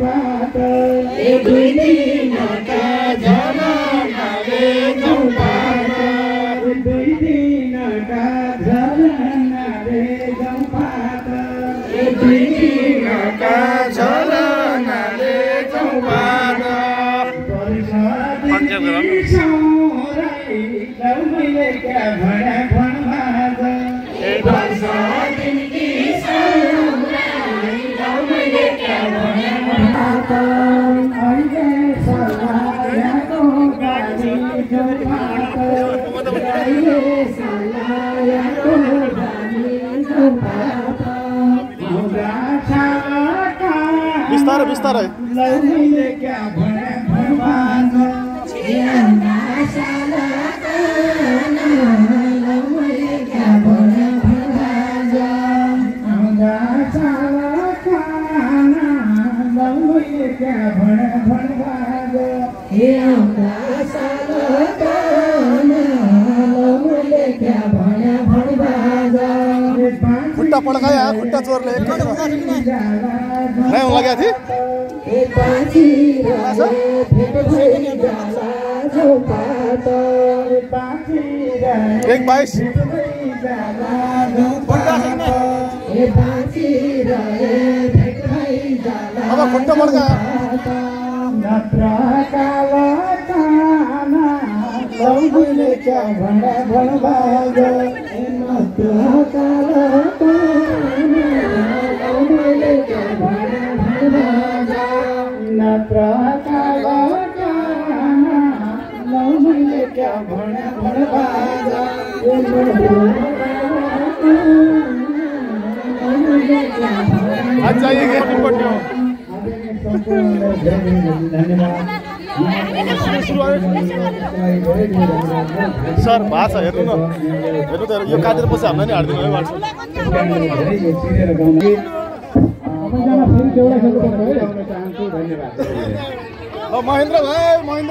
झुम्पात दुई दिनका झलनाले झुम्पात दुई दिनका झलनाले झुम्पात दुई दिनका झलनाले झुम्पात मैले क्या भना भनबाज मैले क्या भना भनबाज अहिले सलायाको गाडी झुम्पात अहिले सलायाको गाडी झुम्पात आउँदा छाका बिस्तारै बिस्तारै मैले क्या भना भनबाज खुट्टा पड्कायो खुट्टा चोरले नहीं लगा थी एक 22 अब खुट्टा पड्का क्या भना भनबाज क्या भना भनबाज अच्छा ये सर भाषा हेर्नु न हेर्नु त यो काटेर पछि हामीलाई नि हार्दिनु है महेन्द्र भाइ महेन्द्र